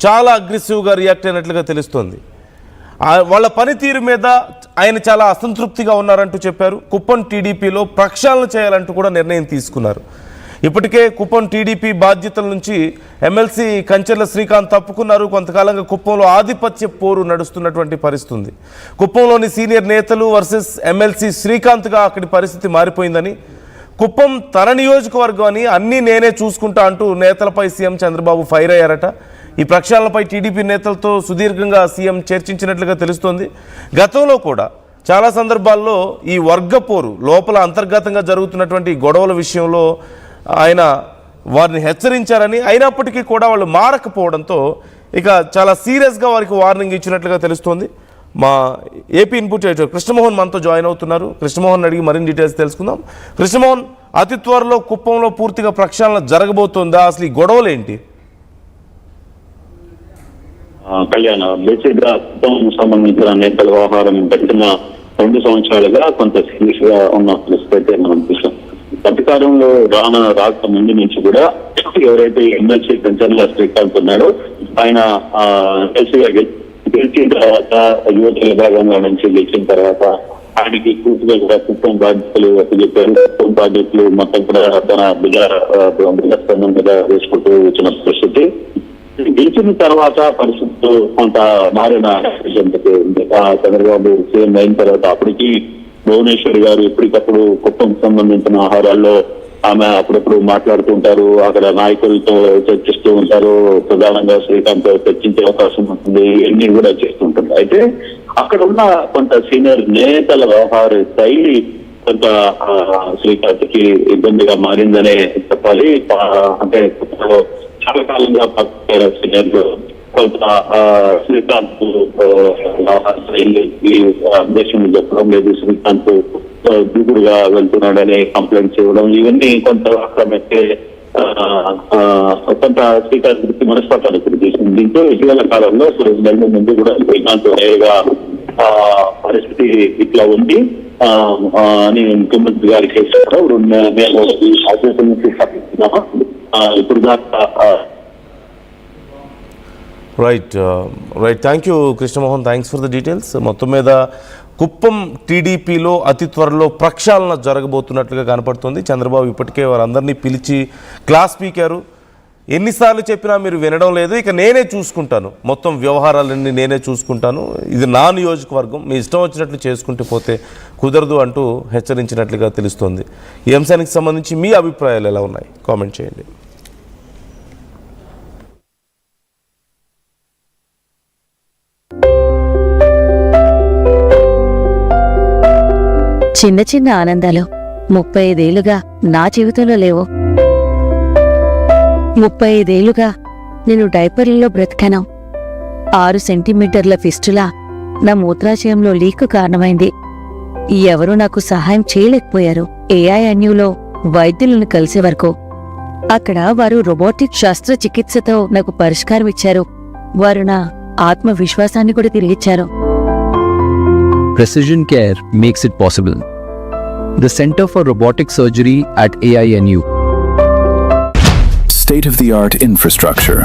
చాలా అగ్రెసివ్గా రియాక్ట్ అయినట్లుగా తెలుస్తోంది. వాళ్ళ పనితీరు మీద ఆయన చాలా అసంతృప్తిగా ఉన్నారంటూ చెప్పారు. కుప్పం టీడీపీలో ప్రక్షాళన చేయాలంటూ కూడా నిర్ణయం తీసుకున్నారు. ఇప్పటికే కుప్పం టీడీపీ బాధ్యతల నుంచి ఎమ్మెల్సీ కంచెర్ల శ్రీకాంత్ తప్పుకున్నారు. కొంతకాలంగా కుప్పంలో ఆధిపత్య పోరు నడుస్తున్నటువంటి పరిస్థితి ఉంది. కుప్పంలోని సీనియర్ నేతలు వర్సెస్ ఎమ్మెల్సీ శ్రీకాంత్గా అక్కడి పరిస్థితి మారిపోయిందని, కుప్పం తన నియోజకవర్గం అని అన్నీ నేనే చూసుకుంటా అంటూ నేతలపై సీఎం చంద్రబాబు ఫైర్ అయ్యారట. ఈ ప్రక్షాళనపై టీడీపీ నేతలతో సుదీర్ఘంగా సీఎం చర్చించినట్లుగా తెలుస్తోంది. గతంలో కూడా చాలా సందర్భాల్లో ఈ వర్గపోరు లోపల అంతర్గతంగా జరుగుతున్నటువంటి గొడవల విషయంలో ఆయన వారిని హెచ్చరించారని, అయినప్పటికీ కూడా వాళ్ళు మారకపోవడంతో ఇక చాలా సీరియస్గా వారికి వార్నింగ్ ఇచ్చినట్లుగా తెలుస్తోంది. మా ఏపీ ఇన్పుట్ ఎడిటర్ కృష్ణమోహన్ మనతో జాయిన్ అవుతున్నారు. కృష్ణమోహన్ అడిగి మరిన్ని డీటెయిల్స్ తెలుసుకుందాం. కృష్ణమోహన్, అతి త్వరలో కుప్పంలో పూర్తిగా ప్రక్షాళన జరగబోతోందా? అసలు ఈ గొడవలు ఏంటి? కళ్యాణ్, బేసిక్ గా కుప్పం సంబంధించిన నేతల వ్యవహారం గడిచిన 2 సంవత్సరాలుగా కొంత సీరియస్ గా ఉన్న పరిస్థితి అయితే మనం చూసాం. అధికారంలో రాక ముందు నుంచి కూడా ఎవరైతే ఎమ్మెల్సీ కంచెర్ల శ్రీకాంత్ ఉన్నాడో ఆయన ఎమ్మెల్సీగా గెలిచిన తర్వాత యువత విభాగంలో నుంచి గెలిచిన తర్వాత ఆయనకి పూర్తిగా కూడా కుప్పం బాధ్యతలు చెప్పారు. కుప్పం బాధ్యతలు మొత్తం కూడా తన భుజస్కంధం మీద వేసుకుంటూ వచ్చిన పరిస్థితి. గెలిచిన తర్వాత పరిస్థితులు కొంత మారిన చంద్రబాబు సీఎం అయిన తర్వాత అప్పటికి భువనేశ్వరి గారు ఎప్పటికప్పుడు కుప్పం సంబంధించిన ఆహారాల్లో ఆమె అప్పుడప్పుడు మాట్లాడుతూ ఉంటారు. అక్కడ నాయకులతో చర్చిస్తూ ఉంటారు. ప్రధానంగా శ్రీకాంత్ చర్చించే అవకాశం ఉంటుంది. ఇవన్నీ కూడా చేస్తుంటారు. అయితే అక్కడ ఉన్న కొంత సీనియర్ నేతల వ్యవహార శైలి కొంత శ్రీకాంత్ కి ఇబ్బందిగా మారిందనే చెప్పాలి. అంటే చాలా కాలంగా సీనియర్లు కొంత శ్రీకాంత్ దేశం చెప్పడం లేదు, శ్రీకాంత్ దూకుడుగా వెళ్తున్నాడనే కంప్లైంట్స్ ఇవ్వడం, ఇవన్నీ కొంత అక్రమకే కొంత శ్రీకాంత్ గురించి మనస్పర్ధలు చేసింది. దీంతో ఇటీవల కాలంలో 2 నెలల ముందు కూడా శ్రీకాంత్ నేరుగా పరిస్థితి ఇట్లా ఉంది అని ముఖ్యమంత్రి గారికి చేశారు. మేము ఆదేశం నుంచి తప్పిస్తున్నామా ఇప్పుడు దాకా. Right. Thank you Krishnamohan, thanks for the details. మొత్తం మీద కుప్పం టీడీపీలో అతి త్వరలో ప్రక్షాళన జరగబోతున్నట్లుగా కనపడుతుంది. చంద్రబాబు ఇప్పటికే వారందరినీ పిలిచి క్లాస్ పీకారు. ఎన్నిసార్లు చెప్పినా మీరు వినడం లేదు, ఇక నేనే చూసుకుంటాను, మొత్తం వ్యవహారాలన్నీ నేనే చూసుకుంటాను, ఇది నా నియోజకవర్గం, మీ ఇష్టం వచ్చినట్లు చేసుకుంటూ పోతే కుదరదు అంటూ హెచ్చరించినట్లుగా తెలుస్తోంది. ఈ అంశానికి సంబంధించి మీ అభిప్రాయాలు ఎలా ఉన్నాయి కామెంట్ చేయండి. చిన్న చిన్న ఆనందాలు 35 ఏళ్లుగా నా జీవితంలో లేవు. 35 ఏళ్లుగా నేను డైపర్లలో బ్రతికాను. 6 సెంటీమీటర్ల ఫిస్టులా నా మూత్రాశయంలో లీకు కారణమైంది. ఎవరూ నాకు సహాయం చేయలేకపోయారు. ఏఐఎన్యూలో వైద్యులను కలిసే వరకు. అక్కడ వారు రోబోటిక్ శస్త్రచికిత్సతో నాకు పరిష్కారం ఇచ్చారు. వారు నా ఆత్మవిశ్వాసాన్ని కూడా తిరిగిచ్చారు. Precision Care makes it possible. The Center for Robotic Surgery at AINU. State-of-the-art infrastructure.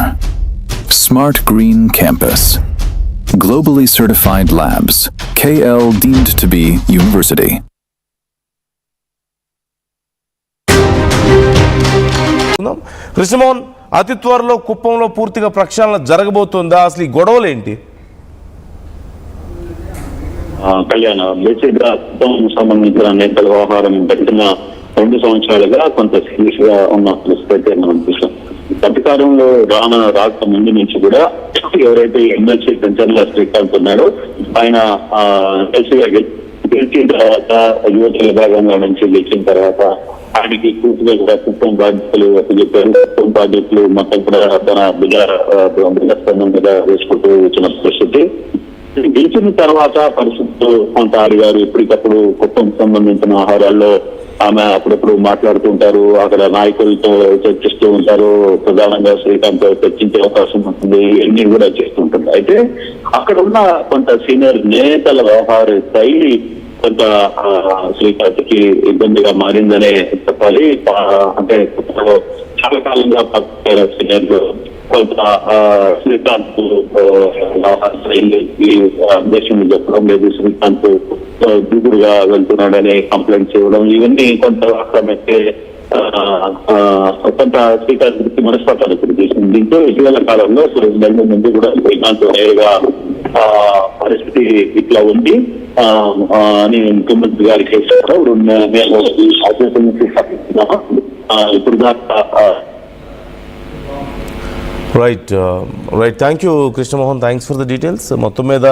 Smart Green Campus. Globally certified labs. KL deemed to be university. Krishnamohan, అతి త్వరలో కుప్పంలో పూర్తిగా ప్రక్షాళన జరగబోతోందా? అసలు ఈ గొడవలు ఏంటి? కళ్యాణ్, బేసిక్ గా కుప్పం సంబంధించిన నేతల వ్యవహారం గడిచిన 2 సంవత్సరాలుగా కొంత సీరియస్ గా ఉన్న పరిస్థితి అయితే మనం చూసాం. అధికారంలో రాక ముందు నుంచి కూడా ఎవరైతే ఎమ్మెల్సీ కంచెర్ల శ్రీకాంత్ ఉన్నాడో ఆయన ఎమ్మెల్సీగా గెలిచిన తర్వాత యువత విభాగంలో నుంచి గెలిచిన తర్వాత ఆయనకి పూర్తిగా కూడా కుప్పం బాధ్యతలు చెప్పారు. కుప్పం బాధ్యతలు మొత్తం కూడా తన భుజస్కంధం మీద వేసుకుంటూ వచ్చిన పరిస్థితి. గెలిచిన తర్వాత పరిస్థితులు కొంత గారు ఎప్పటికప్పుడు కుప్పం సంబంధించిన ఆహారాల్లో ఆమె అప్పుడప్పుడు మాట్లాడుతూ ఉంటారు. అక్కడ నాయకులతో చర్చిస్తూ ఉంటారు. ప్రధానంగా శ్రీకాంత్ చర్చించే అవకాశం ఉంటుంది. ఇవన్నీ కూడా చేస్తుంటారు. అయితే అక్కడ ఉన్న కొంత సీనియర్ నేతల వ్యవహార శైలి కొంత శ్రీకాంత్ కి ఇబ్బందిగా మారిందనే చెప్పాలి. అంటే చాలా కాలంగా సీనియర్లు కొంత శ్రీకాంత్ దేశం చెప్పడం లేదు, శ్రీకాంత్ దూకుడుగా వెళ్తున్నాడనే కంప్లైంట్స్ ఇవ్వడం, ఇవన్నీ కొంత అక్రమైతే కొంత శ్రీకాంత్ గురించి మనస్పర్ధలు చేసింది. దీంతో ఇటీవల కాలంలో 2 నెలల ముందు కూడా శ్రీకాంత్ నేరుగా పరిస్థితి ఇట్లా ఉంది అని ముఖ్యమంత్రి గారికి చెప్పారు. మేము ఆదేశం నుంచి ఇప్పుడు దాకా right thank you Krishnamohan, thanks for the details. మొత్తం మీద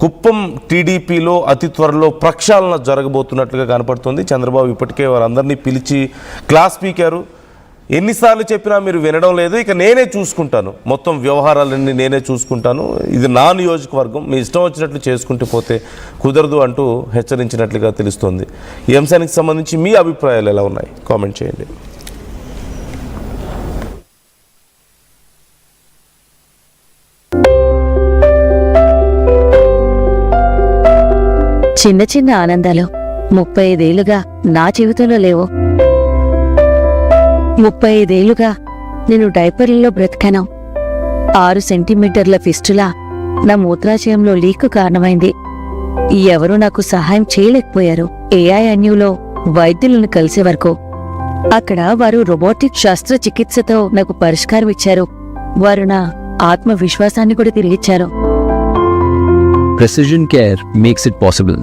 కుప్పం టీడీపీలో అతి త్వరలో ప్రక్షాళన జరగబోతున్నట్లుగా కనపడుతుంది. చంద్రబాబు ఇప్పటికే వారందరినీ పిలిచి క్లాస్ పీకారు. ఎన్నిసార్లు చెప్పినా మీరు వినడం లేదు, ఇక నేనే చూసుకుంటాను, మొత్తం వ్యవహారాలన్నీ నేనే చూసుకుంటాను, ఇది నా నియోజకవర్గం, మీ ఇష్టం వచ్చినట్లు చేసుకుంటూ పోతే కుదరదు అంటూ హెచ్చరించినట్లుగా తెలుస్తోంది. ఈ అంశానికి సంబంధించి మీ అభిప్రాయాలు ఎలా ఉన్నాయి కామెంట్ చేయండి. చిన్న చిన్న ఆనందాలు 35 ఏళ్లుగా నా జీవితంలో లేవు. 35 ఏళ్లుగా నేను డైపర్లలో బ్రతికాను. 6 సెంటీమీటర్ల ఫిస్టులా నా మూత్రాశయంలో లీకు కారణమైంది. ఎవరూ నాకు సహాయం చేయలేకపోయారు. ఏఐఎన్యూలో వైద్యులను కలిసే వరకు. అక్కడ వారు రోబోటిక్ శస్త్రచికిత్సతో నాకు పరిష్కారం ఇచ్చారు. వారు నా ఆత్మవిశ్వాసాన్ని కూడా తిరిగిచ్చారు. Precision Care makes it possible.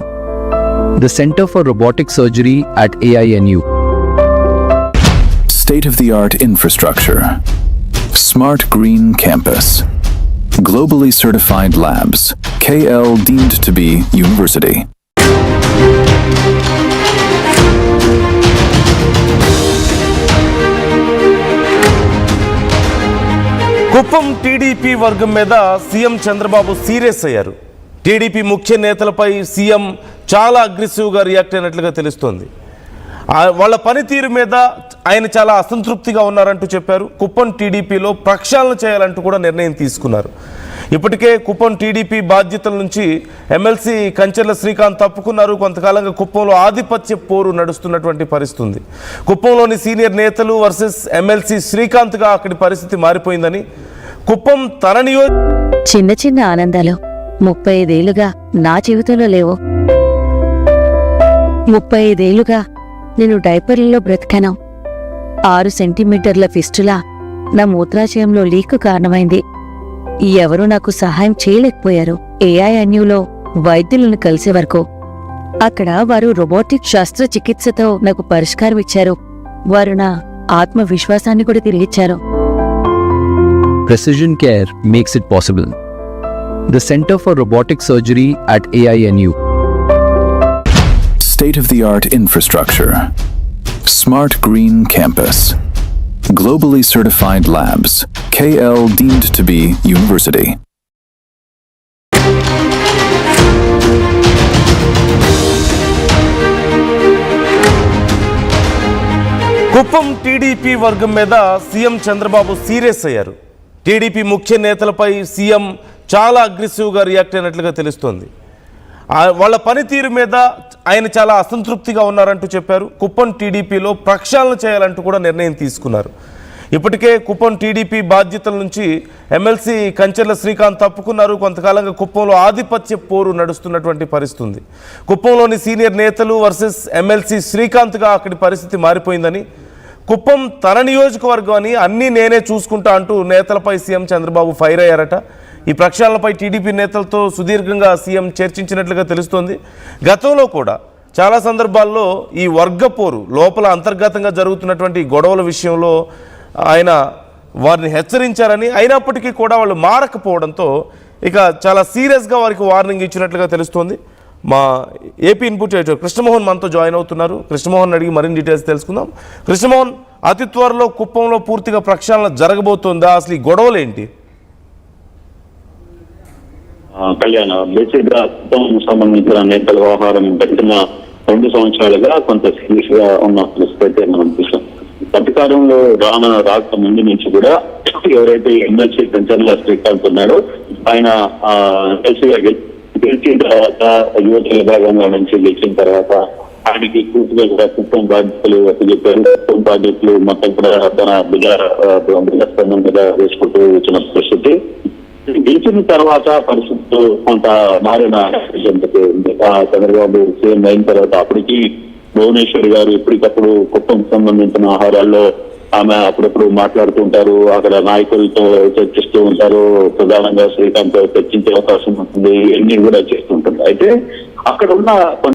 The Center for Robotic Surgery at AINU. State-of-the-art infrastructure. Smart Green Campus. Globally certified labs. KL deemed to be university. Kuppam TDP వర్గం మీద సీఎం చంద్రబాబు సీరియస్ అయ్యారు. టీడీపీ ముఖ్య నేతలపై సీఎం చాలా అగ్రెసివ్గా రియాక్ట్ అయినట్లుగా తెలుస్తోంది. వాళ్ళ పనితీరు మీద ఆయన చాలా అసంతృప్తిగా ఉన్నారంటూ చెప్పారు. కుప్పం టీడీపీలో ప్రక్షాళన చేయాలంటూ కూడా నిర్ణయం తీసుకున్నారు. ఇప్పటికే కుప్పం టీడీపీ బాధ్యతల నుంచి ఎమ్మెల్సీ కంచెర్ల శ్రీకాంత్ తప్పుకున్నారు. కొంతకాలంగా కుప్పంలో ఆధిపత్య పోరు నడుస్తున్నటువంటి పరిస్థితి ఉంది. కుప్పంలోని సీనియర్ నేతలు వర్సెస్ ఎమ్మెల్సీ శ్రీకాంత్గా అక్కడి పరిస్థితి మారిపోయిందని, కుప్పం తన చిన్న చిన్న ఆనందాలు 35 ఏళ్లుగా నా జీవితంలో లేవు. 35 ఏళ్లుగా నేను డైపర్లలో బ్రతికాను. 6 సెంటీమీటర్ల ఫిస్టులా నా మూత్రాశయంలో లీకు కారణమైంది. ఎవరూ నాకు సహాయం చేయలేకపోయారు. ఏఐఎన్యూలో వైద్యులను కలిసే వరకు. అక్కడ వారు రోబోటిక్ శస్త్రచికిత్సతో నాకు పరిష్కారం ఇచ్చారు. వారు నా ఆత్మవిశ్వాసాన్ని కూడా తిరిగిచ్చారు. Precision Care makes it possible. The Center for Robotic Surgery at AINU. State-of-the-art infrastructure. Smart Green Campus. Globally certified labs. KL deemed to be university. Kuppam TDP వర్గం మీద సీఎం చంద్రబాబు సీరియస్ అయ్యారు. టీడీపీ ముఖ్య నేతలపై సీఎం చాలా అగ్రెసివ్గా రియాక్ట్ అయినట్లుగా తెలుస్తోంది. వాళ్ళ పనితీరు మీద ఆయన చాలా అసంతృప్తిగా ఉన్నారంటూ చెప్పారు. కుప్పం టీడీపీలో ప్రక్షాళన చేయాలంటూ కూడా నిర్ణయం తీసుకున్నారు. ఇప్పటికే కుప్పం టీడీపీ బాధ్యతల నుంచి ఎమ్మెల్సీ కంచెర్ల శ్రీకాంత్ తప్పుకున్నారు. కొంతకాలంగా కుప్పంలో ఆధిపత్య పోరు నడుస్తున్నటువంటి పరిస్థితి ఉంది. కుప్పంలోని సీనియర్ నేతలు వర్సెస్ ఎమ్మెల్సీ శ్రీకాంత్గా అక్కడి పరిస్థితి మారిపోయిందని, కుప్పం తన నియోజకవర్గం అని అన్నీ నేనే చూసుకుంటా అంటూ నేతలపై సీఎం చంద్రబాబు ఫైర్ అయ్యారట. ఈ ప్రక్షాళనపై టీడీపీ నేతలతో సుదీర్ఘంగా సీఎం చర్చించినట్లుగా తెలుస్తోంది. గతంలో కూడా చాలా సందర్భాల్లో ఈ వర్గపోరు లోపల అంతర్గతంగా జరుగుతున్నటువంటి గొడవల విషయంలో ఆయన వారిని హెచ్చరించారని, అయినప్పటికీ కూడా వాళ్ళు మారకపోవడంతో ఇక చాలా సీరియస్గా వారికి వార్నింగ్ ఇచ్చినట్లుగా తెలుస్తోంది. మా ఏపీ ఇన్పుట్ ఎడిటర్ కృష్ణమోహన్ మనతో జాయిన్ అవుతున్నారు. కృష్ణమోహన్ అడిగి మరిన్ని డీటెయిల్స్ తెలుసుకుందాం. కృష్ణమోహన్, అతి త్వరలో కుప్పంలో పూర్తిగా ప్రక్షాళన జరగబోతుందా? అసలు ఈ గొడవలు ఏంటి? కళ్యాణ్, బేసిక్ గా కుప్పం సంబంధించిన నేతల వ్యవహారం గడిచిన 2 సంవత్సరాలుగా కొంత సీరియస్ గా ఉన్న పరిస్థితి అయితే మనం చూసాం. అధికారంలో రాక ముందు నుంచి కూడా ఎవరైతే ఎమ్మెల్సీ కంచెర్ల శ్రీకాంత్ ఉన్నాడో ఆయన ఎమ్మెల్సీగా గెలిచిన తర్వాత యువత విభాగంలో నుంచి గెలిచిన తర్వాత ఆయనకి పూర్తిగా కూడా కుటుంబ బాధ్యతలు చెప్పారు. కుటుంబ బాధ్యతలు మొత్తం కూడా తన భుజస్పందం మీద వేసుకుంటూ వచ్చిన పరిస్థితి. గెలిచిన తర్వాత పరిస్థితులు కొంత మారిన చంద్రబాబు సీఎం అయిన తర్వాత అప్పటికి భువనేశ్వరి గారు ఎప్పటికప్పుడు కుటుంబం సంబంధించిన ఆహారాల్లో ఆమె అప్పుడప్పుడు మాట్లాడుతుంటారు, అక్కడ నాయకులతో చర్చిస్తూ ఉంటారు, ప్రధానంగా శ్రీకాంత్ చర్చించే అవకాశం ఉంటుంది, ఇవన్నీ కూడా చేస్తుంటారు. అయితే అక్కడ ఉన్న